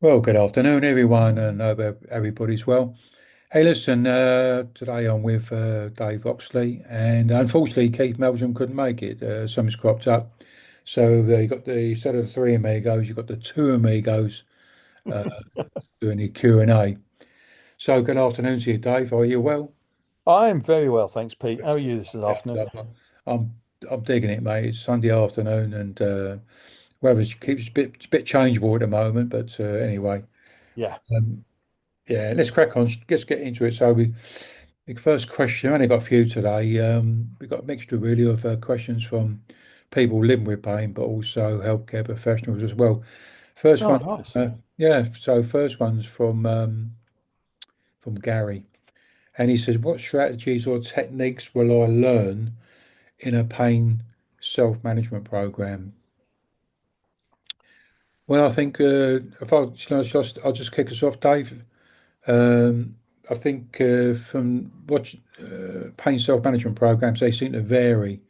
Well, good afternoon, everyone, and hope everybody's well. Hey, listen, today I'm with Dave Oxley, and unfortunately, Keith Melton couldn't make it. Something's cropped up. So you got instead of the three amigos, you've got the two amigos uh, doing the Q&A. So, good afternoon to you, Dave. Are you well? I'm very well, thanks, Pete. How are you this afternoon? Yeah, I'm I'm digging it, mate. It's Sunday afternoon, and weather keeps a bit changeable at the moment, but anyway. Yeah. Um, Yeah, let's crack on. Let's get into it. So the first question, I only got a few today. We've got a mixture really of questions from people living with pain, but also healthcare professionals as well. First Oh, one, nice. yeah. So first one's from Gary, and he says, "What strategies or techniques will I learn in a pain self-management program?" Well, I think if I'll just kick us off, Dave. Um, I think from what pain self-management programs, they seem to vary.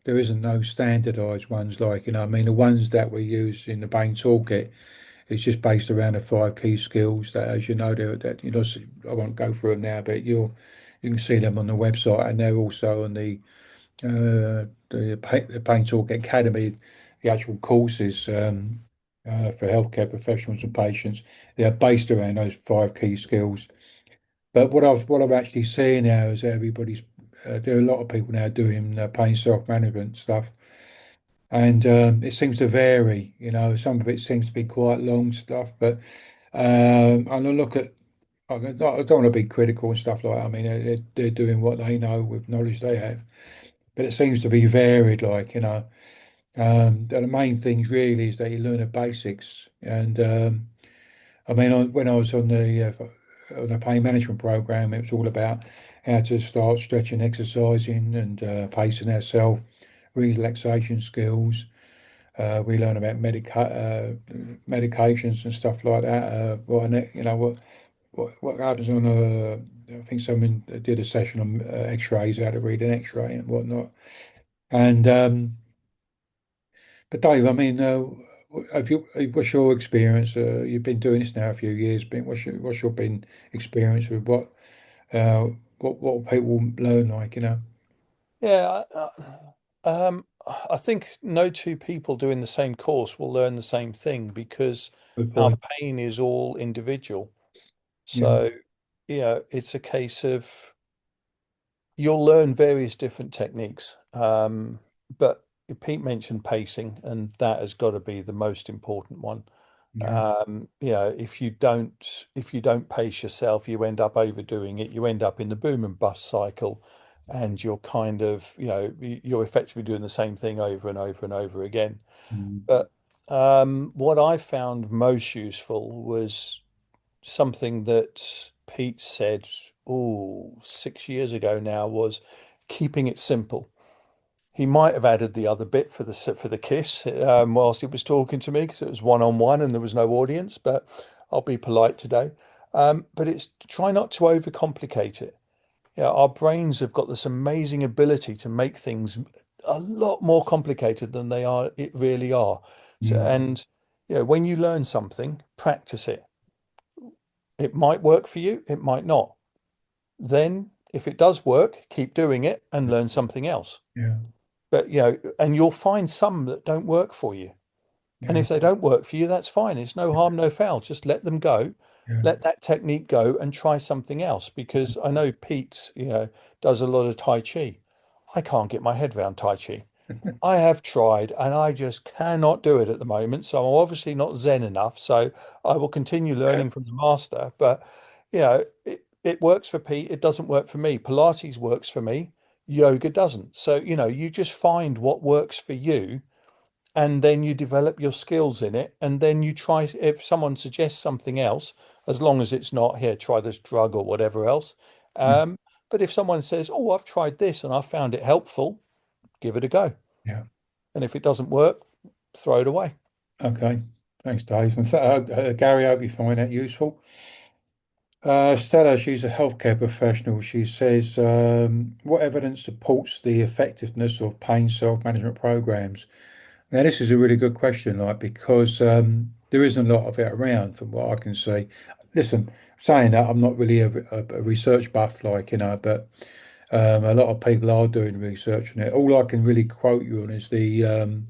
There isn't no standardized ones like, I mean, the ones that we use in the pain toolkit is just based around the five key skills that, as you know, I won't go through them now, but you can see them on the website, and they're also on the Pain Toolkit Academy, the actual courses for healthcare professionals and patients. They are based around those five key skills. But what I've actually seen now is that there are a lot of people now doing pain self-management stuff, and it seems to vary. Some of it seems to be quite long stuff, but and I look at. I don't want to be critical and stuff like that. I mean, they're doing what they know with knowledge they have, but it seems to be varied. The main things really is that you learn the basics, and I mean, when I was on the pain management program, it was all about how to start stretching, exercising, and pacing ourselves, relaxation skills. We learn about medications and stuff like that. What happens on a. I think someone did a session on X-rays, how to read an X-ray and whatnot. And but Dave, I mean, what's your experience? You've been doing this now a few years. What's your been experience with uh, what people learn like? Yeah. I think no two people doing the same course will learn the same thing because Good our point. pain is all individual. Yeah. So, it's a case of you'll learn various different techniques. But Pete mentioned pacing, and that has got to be the most important one. Yeah. If you don't pace yourself, you end up overdoing it. You end up in the boom and bust cycle, and you're kind of, you're effectively doing the same thing over and over and over again. Mm. But what I found most useful was something that Pete said, oh, 6 years ago now, was keeping it simple. He might have added the other bit for the kiss whilst he was talking to me because it was one on one and there was no audience. But I'll be polite today. But it's try not to overcomplicate it. Yeah, our brains have got this amazing ability to make things a lot more complicated than it really are. So, Mm. and when you learn something, practice it. It might work for you, it might not. Then, if it does work, keep doing it and learn something else. Yeah. But and you'll find some that don't work for you. And Yeah. if they don't work for you, that's fine. It's no harm, no foul. Just let them go. Yeah. Let that technique go and try something else. Because I know Pete, does a lot of Tai Chi. I can't get my head around Tai Chi. I have tried and I just cannot do it at the moment. So I'm obviously not Zen enough. So I will continue learning from the master. But, it works for Pete. It doesn't work for me. Pilates works for me. Yoga doesn't. So, you just find what works for you and then you develop your skills in it. And then you try, if someone suggests something else, as long as it's not here, try this drug or whatever else. Yeah. But if someone says, oh, I've tried this and I found it helpful, give it a go. Yeah. And if it doesn't work, throw it away. Okay. Thanks, Dave. And Gary, I hope you find that useful. Stella, she's a healthcare professional. She says, what evidence supports the effectiveness of pain self-management programs? Now, this is a really good question, like because there isn't a lot of it around from what I can see. Listen, saying that, I'm not really a research buff, like but a lot of people are doing research on it. All I can really quote you on is the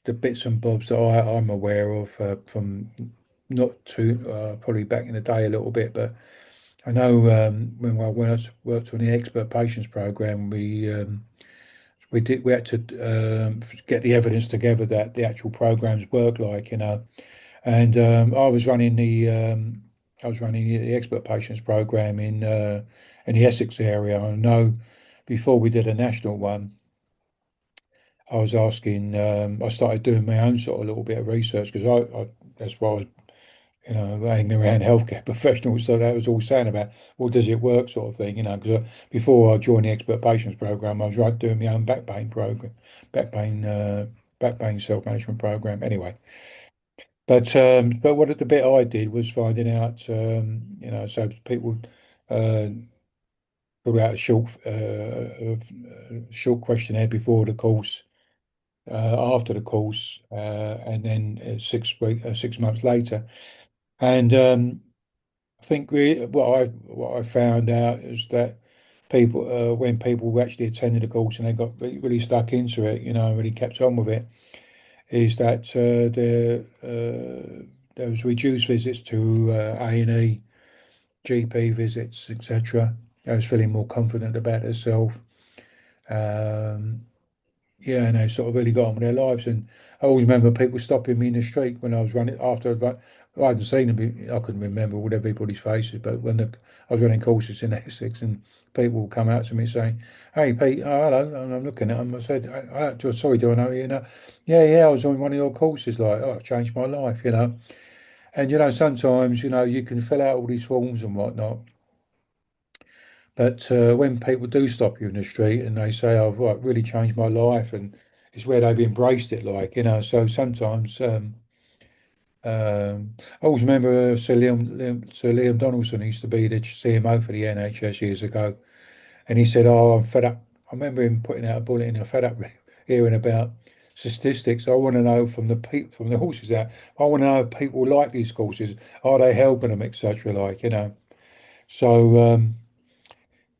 bits and bobs that I'm aware of from not too probably back in the day a little bit, but I know when I worked on the expert patients program, we had to get the evidence together that the actual programs work, and I was running the expert patients program in the Essex area. I know before we did a national one, I was asking. I started doing my own sort of little bit of research because that's why I was hanging around healthcare professionals. So that was all saying about, well, does it work, sort of thing, because before I joined the expert patients program, I was right doing my own back pain, back pain self management program. Anyway, but what the bit I did was finding out, so people uh, fill out a short questionnaire before the course, after the course, and then 6 months later, and I think what I found out is that people when people actually attended the course and they got really stuck into it, really kept on with it, is that there was reduced visits to A&E, GP visits, etc. They was feeling more confident about themselves. Um, yeah, and they sort of really got on with their lives. And I always remember people stopping me in the street when I was running after I hadn't seen them. I couldn't remember all everybody's faces, but I was running courses in Essex, and people would come out to me saying, "Hey, Pete, oh, hello," and I'm looking at them. I said, "Sorry, do I know you?" Yeah, yeah, I was on one of your courses. Like, oh, it changed my life. And sometimes you can fill out all these forms and whatnot, but when people do stop you in the street and they say, "Oh, right, really changed my life," and it's where they've embraced it, so sometimes, I always remember Sir Liam Donaldson used to be the CMO for the NHS years ago, and he said, "Oh, I'm fed up." I remember him putting out a bulletin. I'm fed up hearing about statistics. I want to know from the horses out. I want to know if people like these courses. Are they helping them, etc. So.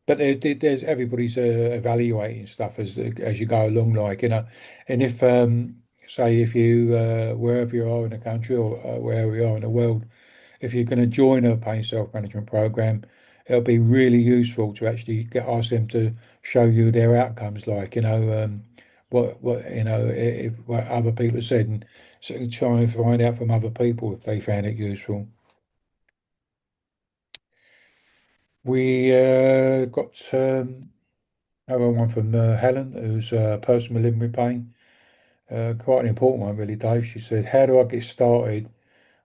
But there's everybody's evaluating stuff as you go along, and if say if you wherever you are in the country or wherever you are in the world, if you're going to join a pain self management program, it'll be really useful to actually ask them to show you their outcomes, what if what other people have said, and so try and find out from other people if they found it useful. We got another one from Helen, who's a person with living with pain. Quite an important one, really, Dave. She said, "How do I get started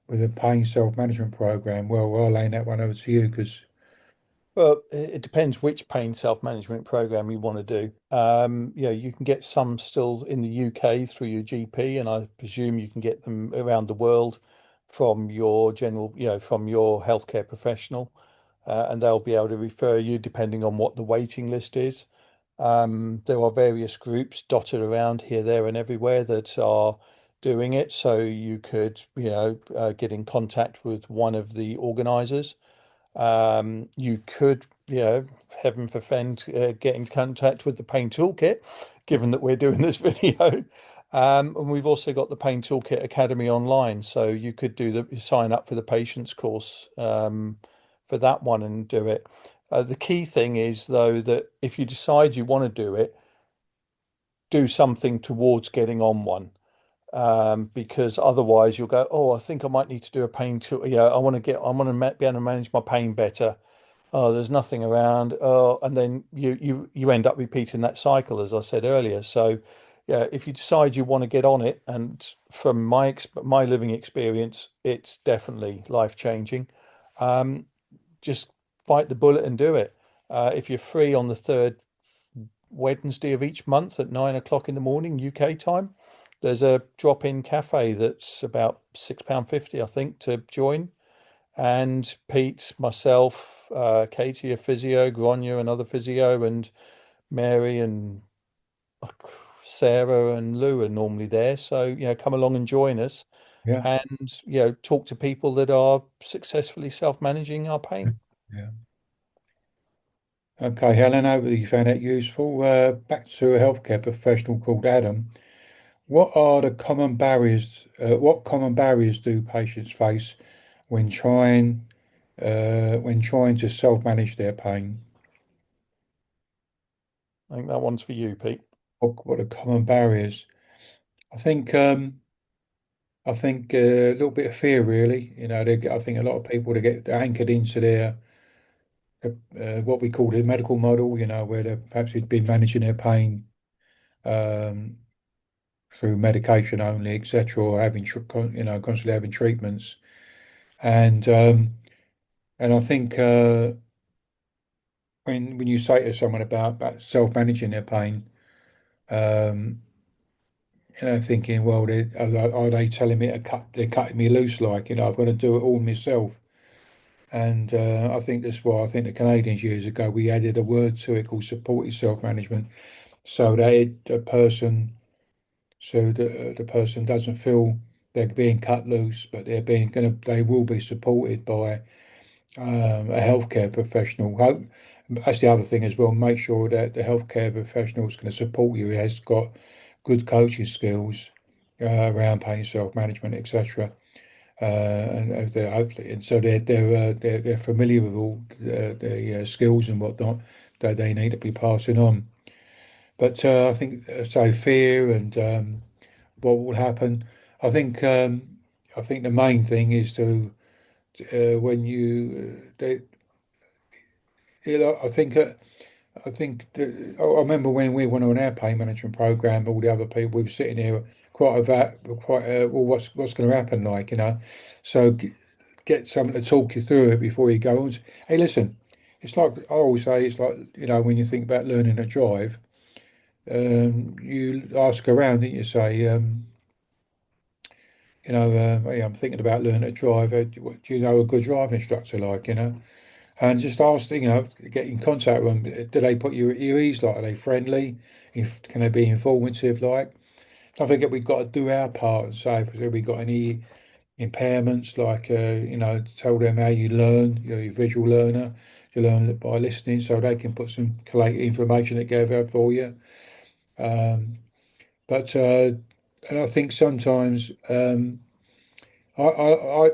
with a pain self-management program?" Well, I'll lay that one over to you because, Well, it depends which pain self-management program you want to do. You can get some still in the UK through your GP, and I presume you can get them around the world from your from your healthcare professional, and they'll be able to refer you depending on what the waiting list is. There are various groups dotted around here, there, and everywhere that are doing it, so you could, get in contact with one of the organisers. You could, heaven forfend, get in contact with the Pain Toolkit, given that we're doing this video. And we've also got the Pain Toolkit Academy online, so you could sign up for the patients course for that one and do it. The key thing is, though, that if you decide you want to do it, do something towards getting on one. Because otherwise you'll go, oh, I think I might need to do a pain tool. Yeah, I want to be able to manage my pain better. Oh, there's nothing around. Oh, and then you end up repeating that cycle, as I said earlier. So, yeah, if you decide you want to get on it, and from my living experience, it's definitely life changing. Um, just bite the bullet and do it. If you're free on the third Wednesday of each month at 9 o'clock in the morning UK time, there's a drop-in cafe that's about £6.50, I think, to join. And Pete, myself, Katie, a physio, Grania, another physio, and Mary and Sarah and Lou are normally there. So, come along and join us Yeah, and, talk to people that are successfully self-managing our pain. yeah. Okay, Helen, I hope you found that useful. Back to a healthcare professional called Adam. What are the common barriers? What common barriers do patients face when trying to self-manage their pain? I think that one's for you, Pete. What are common barriers? I think um, I think a little bit of fear, really. I think a lot of people they get anchored into their what we call the medical model. Where they perhaps they've been managing their pain um, through medication only, etc., or constantly having treatments. And I think when you say to someone about self-managing their pain, um, thinking, well, are they telling me to cut? They're cutting me loose, like I've got to do it all myself. And I think that's why I think the Canadians years ago we added a word to it called supported self-management, so that the person doesn't feel they're being cut loose, but they will be supported by a healthcare professional. That's the other thing as well. Make sure that the healthcare professional is going to support you. He has got good coaching skills around pain self-management, etc. And they're hopefully, and so they're familiar with all the skills and whatnot that they need to be passing on. But I think so fear and what will happen. I think um, I think the main thing is to when you they, I think I remember when we went on our pain management program, all the other people we were sitting here well, what's going to happen, so get someone to talk you through it before you go on. Hey, listen, it's like I always say, it's like when you think about learning to drive, you ask around, and you say, hey, I'm thinking about learning to drive. Do you know a good driving instructor, and just ask, get in contact with them. Do they put you at your ease? Like, are they friendly? If can they be informative? Like, I think we've got to do our part and say if we got any impairments, tell them how you learn. You're a visual learner. You learn it by listening, so they can put some collate information together for you. Um, but and I think sometimes I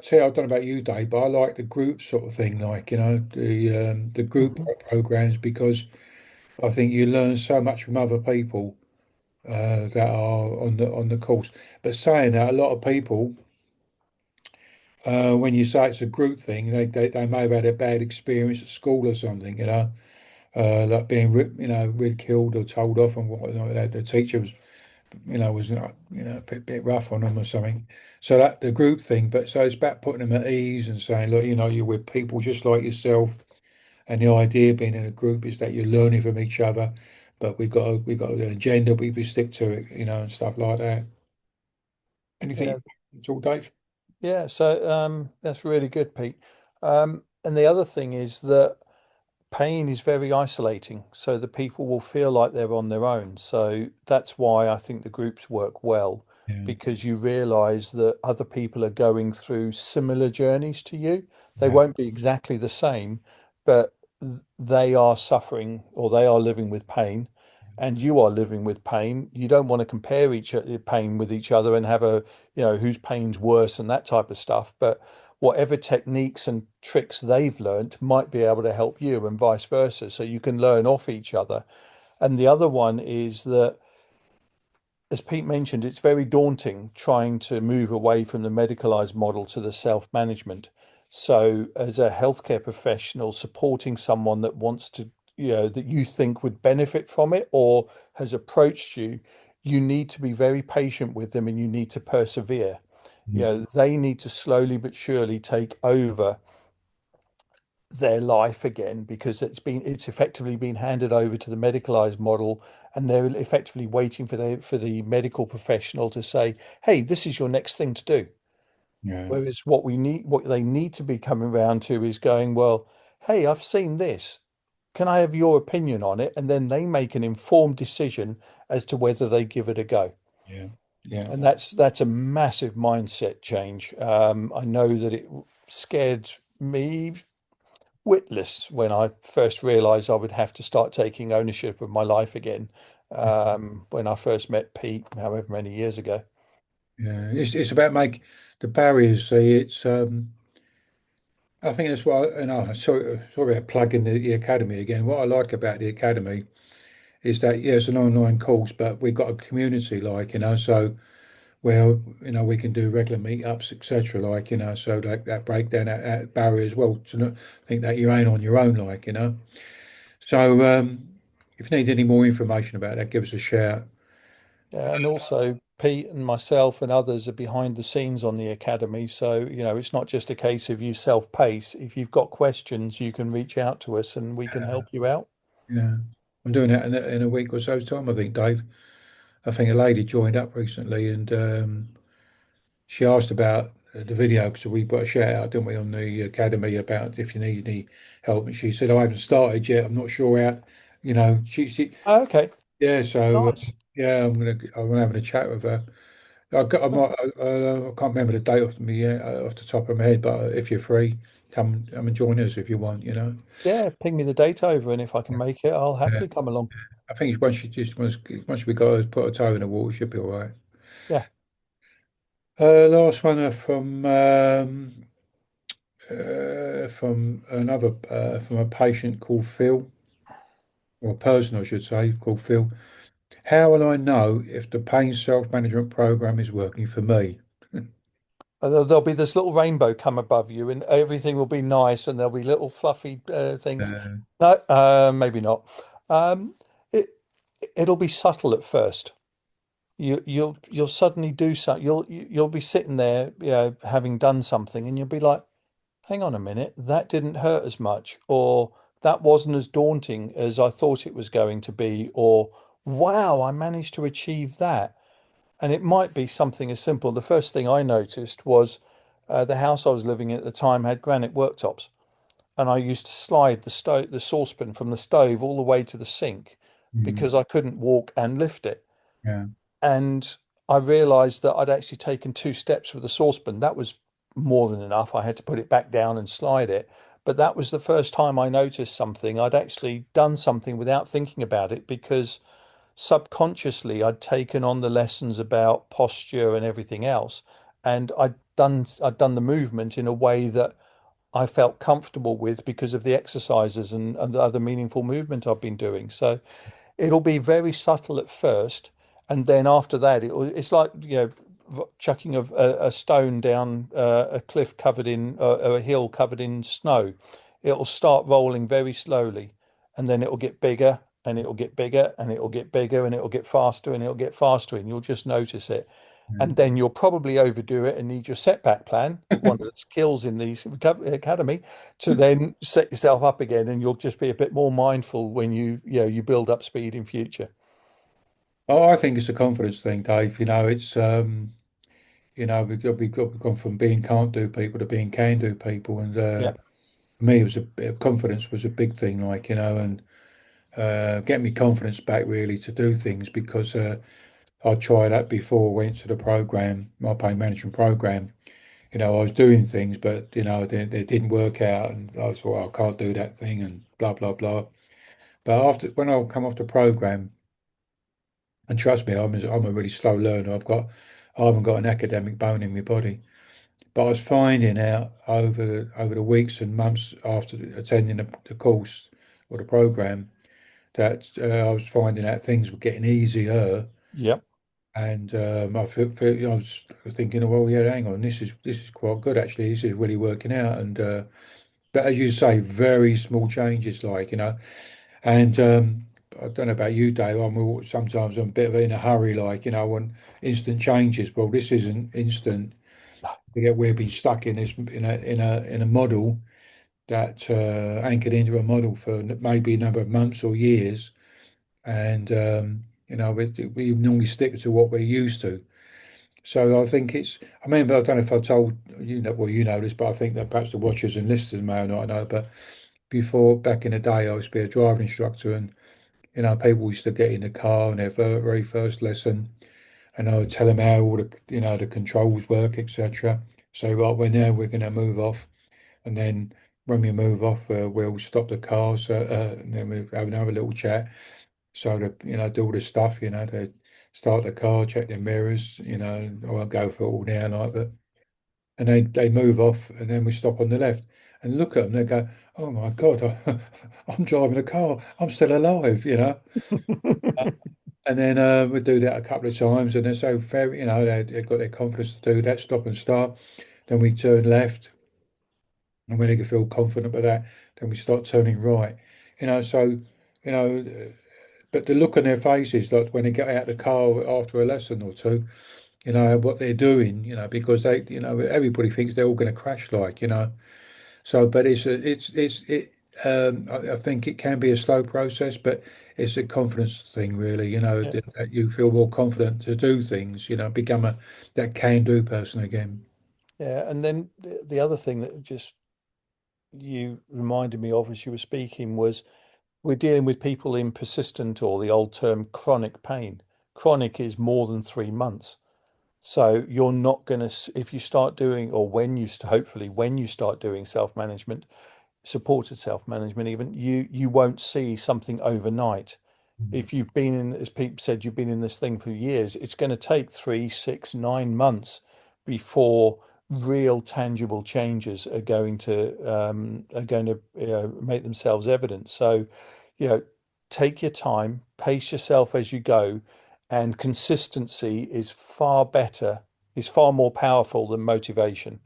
tell I don't know about you, Dave, but I like the group sort of thing, the group Mhm. programs because I think you learn so much from other people that are on the course. But saying that, a lot of people, when you say it's a group thing, they may have had a bad experience at school or something, like being ridiculed or told off and whatnot. That the teacher was a bit rough on them or something. So that the group thing, but so it's about putting them at ease and saying, look, you're with people just like yourself, and the idea being in a group is that you're learning from each other, but we've got an agenda, we stick to it, and stuff like that. Yeah, Anything at all, Dave? yeah. So that's really good, Pete. And the other thing is that pain is very isolating, so the people will feel like they're on their own. So that's why I think the groups work well, Yeah, because you realize that other people are going through similar journeys to you. They yeah, won't be exactly the same, but they are suffering or they are living with pain, and you are living with pain. You don't want to compare pain with each other and have whose pain's worse and that type of stuff. But whatever techniques and tricks they've learnt might be able to help you and vice versa. So you can learn off each other. And the other one is that, as Pete mentioned, it's very daunting trying to move away from the medicalized model to the self-management. So, as a healthcare professional, supporting someone that wants to, that you think would benefit from it or has approached you, you need to be very patient with them and you need to persevere. mm, They need to slowly but surely take over their life again because it's effectively been handed over to the medicalized model, and they're effectively waiting for the medical professional to say, hey, this is your next thing to do. yeah, Whereas what they need to be coming around to is going, well, hey, I've seen this, can I have your opinion on it? And then they make an informed decision as to whether they give it a go. Yeah. Yeah. And that's a massive mindset change. I know that it scared me witless when I first realized I would have to start taking ownership of my life again. When I first met Pete, however many years ago. Yeah. It's about make the barriers. See, it's I think that's what I, sorry about plugging the academy again. What I like about the academy is that yeah, it's an online course, but we've got a community, like so where we can do regular meetups, etc. Like so that break down that barrier as well to not think that you ain't on your own, like. So if you need any more information about that, give us a shout. Yeah, and also Pete and myself and others are behind the scenes on the academy. So, it's not just a case of you self-pace. If you've got questions, you can reach out to us and we can help you out. Yeah, I'm doing that in a week or so's time, I think, Dave. I think a lady joined up recently, and she asked about the video because we put a shout out, didn't we, on the academy about if you need any help. And she said, "I haven't started yet. I'm not sure how." She Oh, okay, yeah. So nice. yeah, I'm having a chat with her. I might I can't remember the date off the top of my head, but if you're free, come and join us if you want. Yeah, ping me the date over, and if I can make it, I'll Yeah. happily come along. I think once we got to put a toe in the water, should be all right. Yeah. Last one from another from a patient called Phil, or a person I should say called Phil. How will I know if the pain self-management program is working for me? There'll be this little rainbow come above you, and everything will be nice, and there'll be little fluffy things. Uh, No, maybe not. Um, it it'll be subtle at first. You'll suddenly do something. You'll be sitting there, having done something, and you'll be like, "Hang on a minute, that didn't hurt as much," or "That wasn't as daunting as I thought it was going to be," or "Wow, I managed to achieve that." And it might be something as simple. The first thing I noticed was the house I was living in at the time had granite worktops, and I used to slide the saucepan from the stove all the way to the sink mm, because I couldn't walk and lift it. yeah, And I realized that I'd actually taken 2 steps with the saucepan. That was more than enough. I had to put it back down and slide it. But that was the first time I noticed something. I'd actually done something without thinking about it because subconsciously I'd taken on the lessons about posture and everything else. And I'd done the movement in a way that I felt comfortable with because of the exercises and the other meaningful movement I've been doing. So it'll be very subtle at first, and then after that, it's like chucking a stone down a cliff covered in a hill covered in snow. It'll start rolling very slowly, and then it'll get bigger, and it'll get bigger, and it'll get bigger, and it'll get faster, and it'll get faster, and you'll just notice it. yeah. And then you'll probably overdo it and need your setback plan, one of the skills in the academy, to then set yourself up again, and you'll just be a bit more mindful when you build up speed in future. Oh, I think it's a confidence thing, Dave. We've gone from being can't do people to being can do people, and Yeah. for me, it was confidence was a big thing, and getting me confidence back really to do things because I tried that before, went to the program, my pain management program. I was doing things, but they didn't work out, and I was well, I can't do that thing, and blah blah blah. But after when I come off the program, and trust me, I'm a really slow learner. I haven't got an academic bone in my body. But I was finding out over the weeks and months after attending the course or the program that I was finding out things were getting easier. Yep. And I was thinking, well, yeah, hang on, this is quite good actually. This is really working out. And but as you say, very small changes, And I don't know about you, Dave. Sometimes I'm a bit of in a hurry, I want instant changes. Well, this isn't instant. We've been stuck in this in a model that anchored into a model for maybe a number of months or years, and we normally stick to what we're used to. So I think I remember, I don't know if I told you know, well, you know this, but I think that perhaps the watchers and listeners may or not know, but before back in the day, I used to be a driving instructor, and people used to get in the car on their very first lesson, and I would tell them how all the controls work, etc. So right, we're going to move off, and then when we move off, we'll stop the car, so and then we have another little chat. So to do all the stuff, to start the car, check the mirrors, I won't go for it all now, like, but and they move off, and then we stop on the left and look at them. They go, "Oh my God, I'm driving a car. I'm still alive." And then we do that a couple of times, and they're so fair, they've got their confidence to do that, stop and start. Then we turn left, and when they feel confident about that, then we start turning right. So, you know, but the look on their faces, like when they get out of the car after a lesson or two, what they're doing, because everybody thinks they're all going to crash, like, So, but I think it can be a slow process, but it's a confidence thing, really. Yeah. That you feel more confident to do things. Become that can-do person again. Yeah. And then the other thing that just you reminded me of as you were speaking was we're dealing with people in persistent, or the old term, chronic pain. Chronic is more than 3 months. So you're not going to, if you start doing, or hopefully when you start doing self-management, supported self-management, even you won't see something overnight. If you've been in, as Pete said, you've been in this thing for years, it's going to take 3, 6, 9 months before real tangible changes are going to make themselves evident. So, you know, take your time, pace yourself as you go, and consistency is far more powerful than motivation.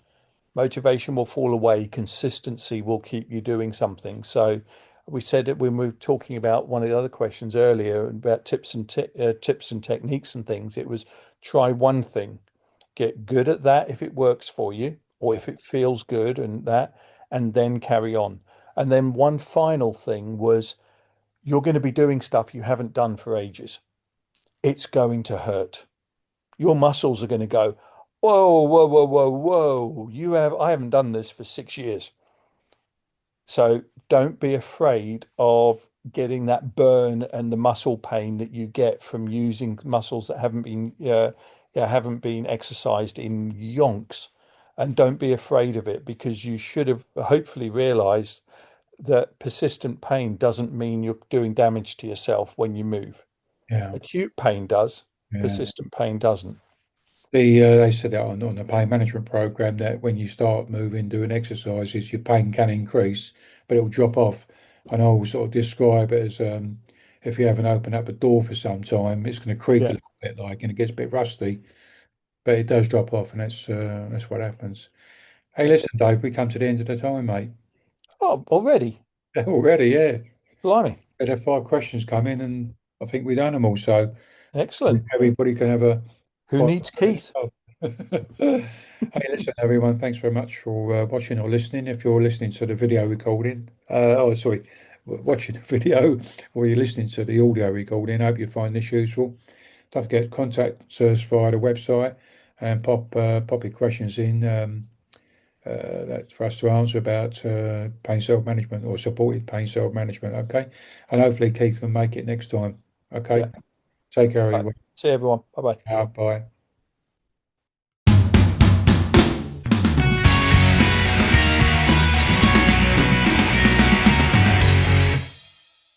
Motivation will fall away, consistency will keep you doing something. So we said it when we were talking about one of the other questions earlier about tips and techniques and things. It was try one thing, get good at that if it works for you, or if it feels good and that, and then carry on. And then one final thing was you're going to be doing stuff you haven't done for ages. It's going to hurt. Your muscles are going to go, whoa, whoa, whoa, whoa, whoa. I haven't done this for 6 years. So don't be afraid of getting that burn and the muscle pain that you get from using muscles that haven't been exercised in yonks. And don't be afraid of it, because you should have hopefully realized that persistent pain doesn't mean you're doing damage to yourself when you move. Yeah, Acute pain does, yeah. persistent pain doesn't. They said that on the pain management program that when you start moving, doing exercises, your pain can increase, but it'll drop off. And I'll sort of describe it as if you haven't opened up a door for some time, it's going to creak a Yeah. little bit, like, and it gets a bit rusty, but it does drop off, and that's what happens. Hey, Yeah. listen, Dave, we come to the end of the time, mate. Oh, already? Already, yeah. Blimey. Had 5 questions come in, and I think we've done them all. So Excellent. everybody can have a Who quite. needs Keith? Hey, listen, everyone. Thanks very much for watching or listening. If you're listening to the video recording, sorry, watching the video, or you're listening to the audio recording, I hope you find this useful. Don't forget to contact us via the website and pop your questions in. That's for us to answer about pain self-management or supported pain self-management. Okay, and hopefully Keith can make it next time. Yeah. Okay, take care, Right. everyone. See you, everyone. Bye bye. Bye.